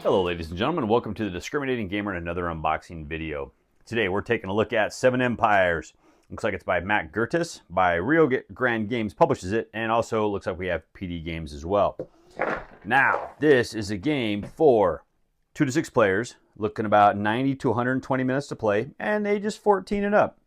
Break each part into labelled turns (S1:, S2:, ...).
S1: Hello ladies and gentlemen, welcome to the Discriminating Gamer and another unboxing video. Today we're taking a look at Seven Empires. Looks like it's by Matt Gertis, by Rio Grande Games publishes it, and also looks like we have PD Games as well. Now, this is a game for 2 to 6 players, looking about 90 to 120 minutes to play, and ages 14 and up.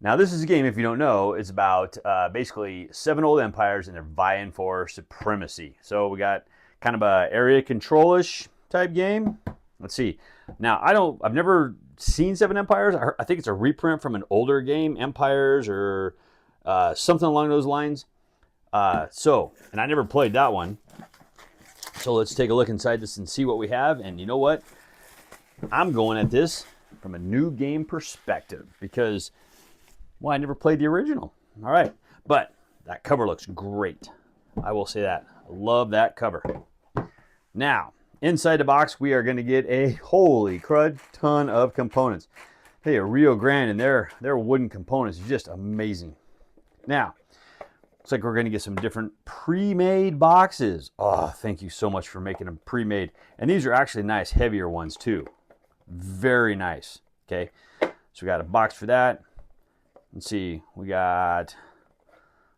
S1: Now this is a game, if you don't know, it's about basically 7 old empires and they're vying for supremacy. So we got kind of a area control-ish type game. Let's see. Now I've never seen Seven Empires. I think it's a reprint from an older game, Empires or something along those lines. And I never played that one. So let's take a look inside this and see what we have. And you know what? I'm going at this from a new game perspective because, well, I never played the original. All right, but that cover looks great. I will say that. I love that cover. Now, inside the box, we are going to get a holy crud ton of components. Hey, a Rio Grande and their wooden components is just amazing. Now, looks like we're going to get some different pre-made boxes. Oh, thank you so much for making them pre-made. And these are actually nice, heavier ones too. Very nice. Okay, so we got a box for that. Let's see, we got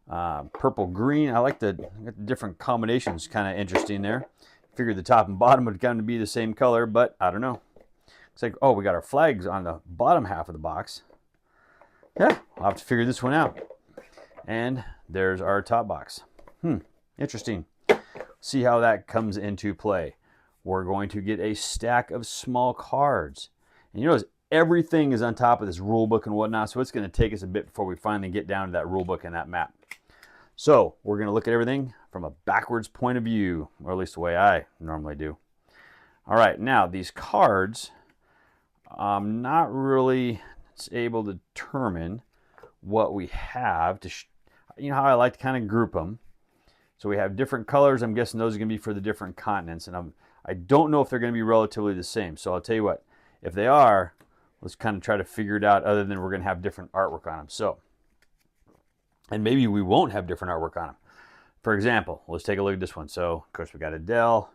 S1: purple, green. I like the different combinations, kind of interesting there. Figured the top and bottom would kind of be the same color, but I don't know. It's like, oh, we got our flags on the bottom half of the box. Yeah, I'll have to figure this one out. And there's our top box. Interesting. See how that comes into play. We're going to get a stack of small cards. And you notice everything is on top of this rule book and whatnot, so it's going to take us a bit before we finally get down to that rule book and that map. So we're going to look at everything from a backwards point of view, or at least the way I normally do. All right, now these cards, I'm not really able to determine what we have to, you know how I like to kind of group them. So we have different colors. I'm guessing those are going to be for the different continents, and I don't know if they're going to be relatively the same. So I'll tell you what, if they are, let's kind of try to figure it out other than we're going to have different artwork on them. So, and maybe we won't have different artwork on them. For example, let's take a look at this one. So, of course, we got Adele.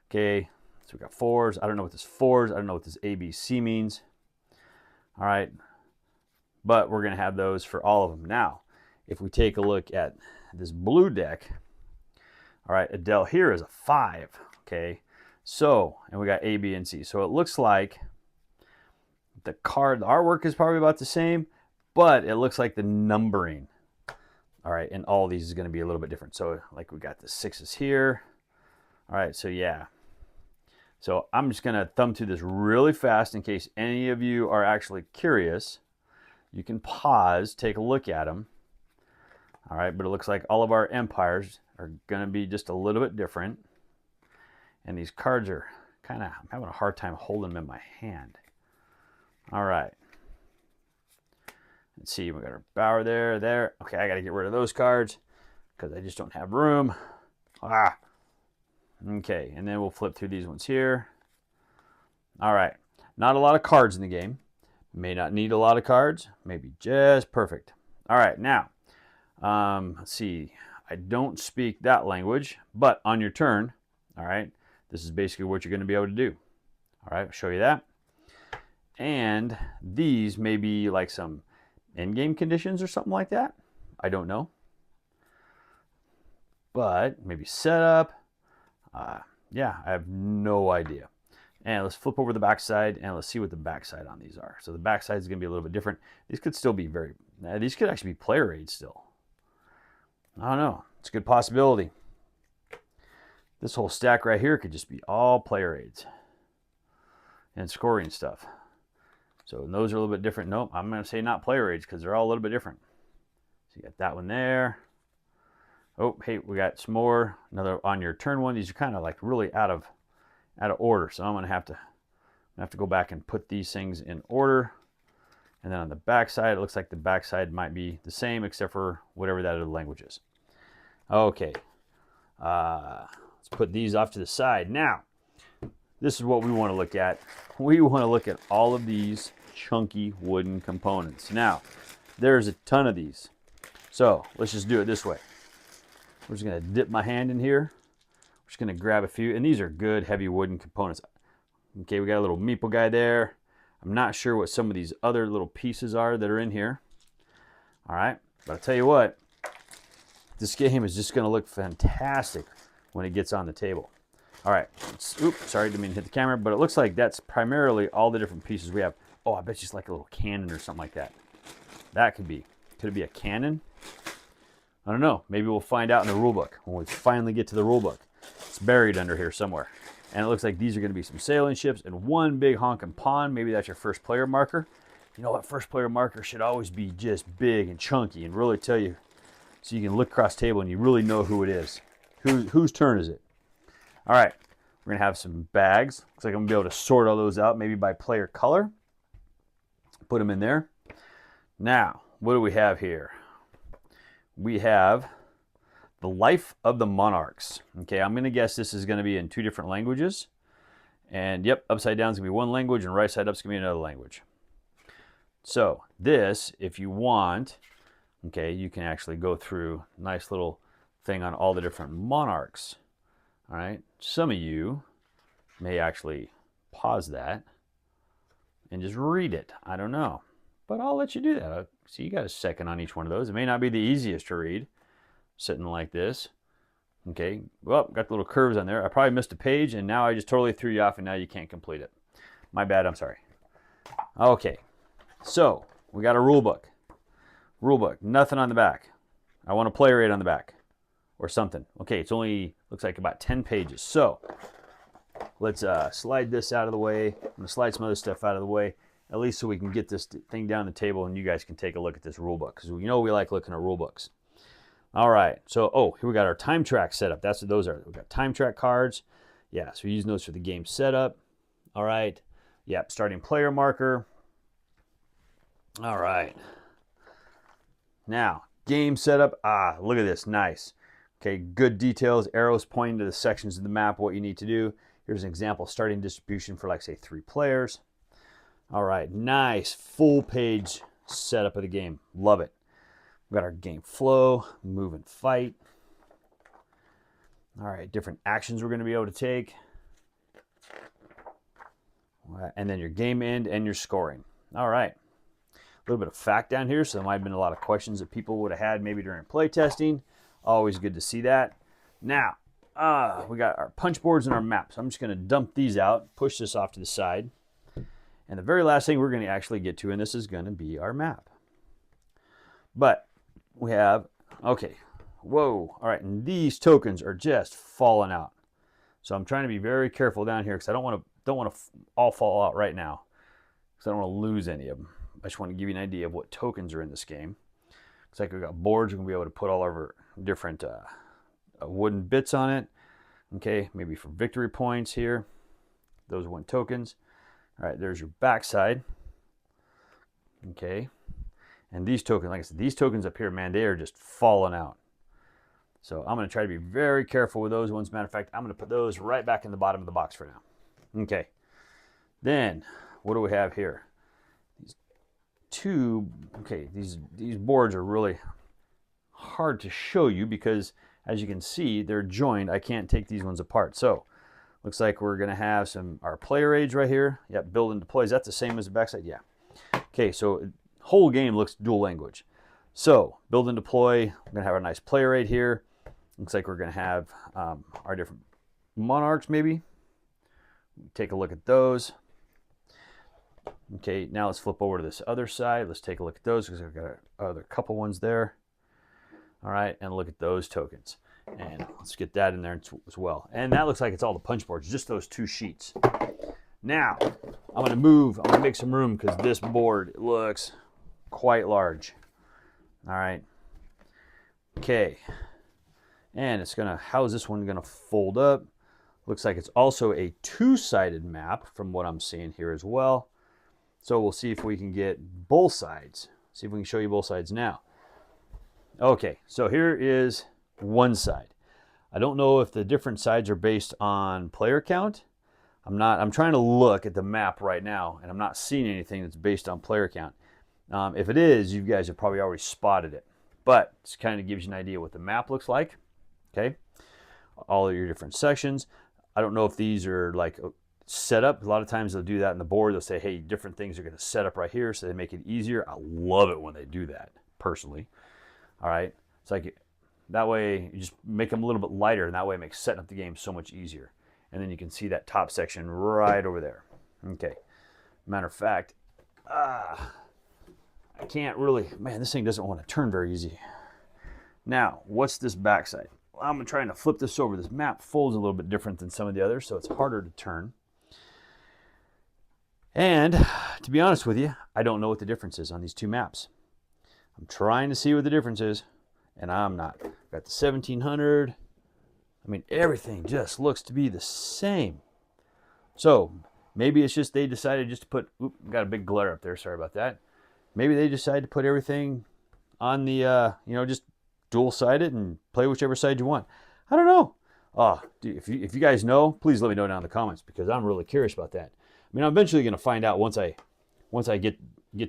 S1: Okay, so we got 4s. I don't know what this 4s. I don't know what this ABC means. All right, but we're going to have those for all of them. Now, if we take a look at this blue deck, all right, Adele here is a 5. Okay, so, and we got A, B, and C. So it looks like the artwork is probably about the same, but it looks like the numbering, all right, and all these is going to be a little bit different. So like we got the 6s here. All right, so yeah. So I'm just going to thumb through this really fast in case any of you are actually curious. You can pause, take a look at them. All right, but it looks like all of our empires are going to be just a little bit different. And these cards are kind of, I'm having a hard time holding them in my hand. All right. Let's see, we got our Bower there. Okay, I got to get rid of those cards because I just don't have room. Okay, and then we'll flip through these ones here. All right, not a lot of cards in the game. May not need a lot of cards. Maybe just perfect. All right, now, let's see. I don't speak that language, but on your turn, all right, this is basically what you're going to be able to do. All right, I'll show you that. And these may be like some in-game conditions or something like that. I don't know. But maybe setup. Yeah, I have no idea. And let's flip over the backside and let's see what the backside on these are. So the backside is going to be a little bit different. These could still be these could actually be player aids still. I don't know. It's a good possibility. This whole stack right here could just be all player aids and scoring stuff. So those are a little bit different. Nope, I'm going to say not player aids because they're all a little bit different. So you got that one there. Oh, hey, we got some more. Another on your turn one. These are kind of like really out of order. So I'm going to have to go back and put these things in order. And then on the back side, it looks like the back side might be the same except for whatever that other language is. Okay. Let's put these off to the side. Now, this is what we want to look at. We want to look at all of these chunky wooden components. Now, there's a ton of these. So let's just do it this way. We're just going to dip my hand in here. just going to grab a few, and these are good heavy wooden components. Okay, we got a little meeple guy there. I'm not sure what some of these other little pieces are that are in here. All right, but I'll tell you what, this game is just going to look fantastic when it gets on the table. All right, oops, sorry, didn't mean to hit the camera, but it looks like that's primarily all the different pieces we have. Oh, I bet you it's like a little cannon or something like that. That could it be a cannon? I don't know. Maybe we'll find out in the rulebook when we finally get to the rulebook. It's buried under here somewhere. And it looks like these are going to be some sailing ships and one big honking pond. Maybe that's your first player marker. You know what? First player marker should always be just big and chunky and really tell you, so you can look across the table and you really know who it is. Whose turn is it? All right, we're going to have some bags. Looks like I'm going to be able to sort all those out, maybe by player color. Put them in there. Now, what do we have here? We have the Life of the Monarchs. Okay, I'm going to guess this is going to be in 2 different languages. And yep, upside down is going to be one language and right side up is going to be another language. So this, if you want, okay, you can actually go through a nice little thing on all the different monarchs. All right, some of you may actually pause that and just read it. I don't know, but I'll let you do that. See, you got a second on each one of those. It may not be the easiest to read, sitting like this. Okay, well, got the little curves on there. I probably missed a page, and now I just totally threw you off, and now you can't complete it. My bad, I'm sorry. Okay, so we got a rule book. Rule book, nothing on the back. I want a player rate on the back or something. Okay, it's only, looks like about 10 pages. So let's slide this out of the way. I'm going to slide some other stuff out of the way, at least so we can get this thing down the table and you guys can take a look at this rule book, because we know we like looking at rule books. All right, so, oh, here we got our time track setup. That's what those are. We've got time track cards. Yeah, so we're using those for the game setup. All right, yep, starting player marker. All right. Now, game setup. Ah, look at this, nice. Okay, good details, arrows pointing to the sections of the map, what you need to do. Here's an example, starting distribution for, like, say, 3 players. All right, nice full page setup of the game. Love it. We've got our game flow, move and fight. All right, different actions we're going to be able to take. And then your game end and your scoring. All right. A little bit of fact down here, so there might have been a lot of questions that people would have had maybe during play testing. Always good to see that. Now, we got our punch boards and our maps. I'm just going to dump these out, push this off to the side. And the very last thing we're going to actually get to, and this is going to be our map. But we have, okay, whoa, all right, and these tokens are just falling out. So I'm trying to be very careful down here because I don't want to all fall out right now because I don't want to lose any of them. I just want to give you an idea of what tokens are in this game. Looks like we've got boards. We're going to be able to put all of our different wooden bits on it. Okay, maybe for victory points here. Those 1 tokens. All right, there's your backside. Okay, and these tokens, like I said, these tokens up here, man, they are just falling out. So I'm going to try to be very careful with those ones. Matter of fact, I'm going to put those right back in the bottom of the box for now. Okay, then what do we have here? These boards are really hard to show you because, as you can see, they're joined. I can't take these ones apart. So looks like we're going to have our player age right here. Yep, build and deploy. Is that the same as the backside? Yeah. Okay, so whole game looks dual language. So build and deploy. We're going to have our nice player age here. Looks like we're going to have our different monarchs maybe. Take a look at those. Okay, now let's flip over to this other side. Let's take a look at those because I've got a couple ones there. All right, and look at those tokens. And let's get that in there as well. And that looks like it's all the punch boards, just those 2 sheets. Now, I'm going to make some room because this board looks quite large. All right. Okay. And how's this one going to fold up? Looks like it's also a 2-sided map from what I'm seeing here as well. So we'll see if we can get both sides. See if we can show you both sides now. Okay, so here is one side. I don't know if the different sides are based on player count. I'm trying to look at the map right now, and I'm not seeing anything that's based on player count. If it is, you guys have probably already spotted it. But this kind of gives you an idea what the map looks like. Okay. all of your different sections. I don't know if these are like set up. A lot of times they'll do that on the board. They'll say, hey, different things are going to set up right here, so they make it easier. I love it when they do that, personally. All right, it's like that way you just make them a little bit lighter, and that way it makes setting up the game so much easier. And then you can see that top section right over there. Okay, matter of fact, I can't really, man, this thing doesn't want to turn very easy. Now, what's this backside? Well, I'm trying to flip this over. This map folds a little bit different than some of the others, so it's harder to turn. And to be honest with you, I don't know what the difference is on these two maps. I'm trying to see what the difference is, and I'm not. Got the 1700. I mean, everything just looks to be the same. So maybe it's just they decided just to put, oop, got a big glare up there, sorry about that. Maybe they decided to put everything on the, just dual-sided and play whichever side you want. I don't know. If you guys know, please let me know down in the comments, because I'm really curious about that. I mean, I'm eventually going to find out once I get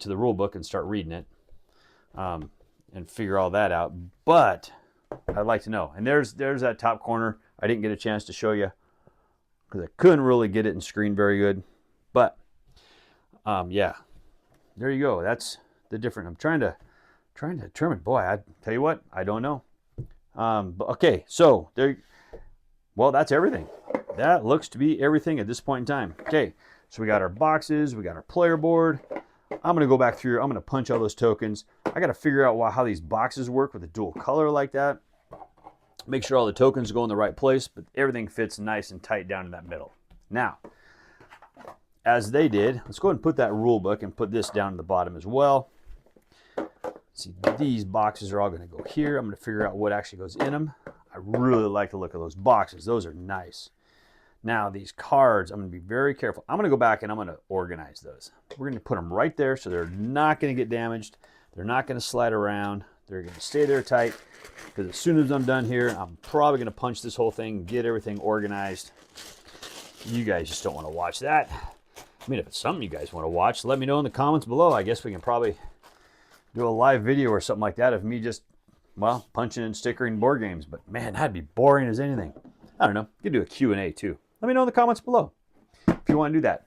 S1: to the rule book and start reading it, and figure all that out. But I'd like to know. And there's that top corner. I didn't get a chance to show you because I couldn't really get it in screen very good. But yeah, there you go. That's the difference. I'm trying to determine. Boy, I tell you what, I don't know. But okay, so there. Well, that's everything. That looks to be everything at this point in time. Okay, so we got our boxes, we got our player board. I'm gonna go back through. I'm gonna punch all those tokens. I gotta figure out how these boxes work with a dual color like that. Make sure all the tokens go in the right place, but everything fits nice and tight down in that middle. Now, as they did, let's go ahead and put that rule book and put this down at the bottom as well. See, these boxes are all going to go here. I'm going to figure out what actually goes in them. I really like the look of those boxes. Those are nice. Now, these cards, I'm going to be very careful. I'm going to go back and I'm going to organize those. We're going to put them right there so they're not going to get damaged. They're not going to slide around. They're going to stay there tight, because as soon as I'm done here, I'm probably going to punch this whole thing, get everything organized. You guys just don't want to watch that. I mean, if it's something you guys want to watch, let me know in the comments below. I guess we can probably do a live video or something like that of me just, well, punching and stickering board games. But man, that'd be boring as anything. I don't know. You could do a Q&A too. Let me know in the comments below if you want to do that.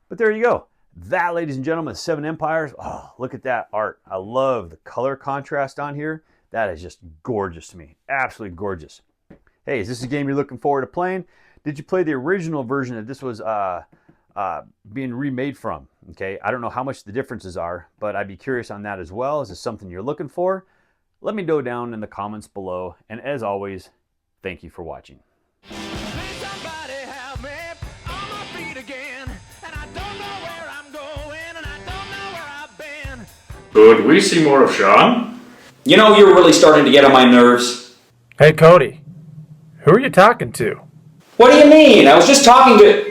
S1: But there you go. That, ladies and gentlemen, is 7 Empires. Oh, look at that art. I love the color contrast on here. That is just gorgeous to me. Absolutely gorgeous. Hey, is this a game you're looking forward to playing? Did you play the original version that this was being remade from? Okay, I don't know how much the differences are, but I'd be curious on that as well. Is this something you're looking for? Let me know down in the comments below. And as always, thank you for watching.
S2: Could we see more of Sean?
S3: You know, you're really starting to get on my nerves.
S4: Hey, Cody. Who are you talking to?
S3: What do you mean? I was just talking to...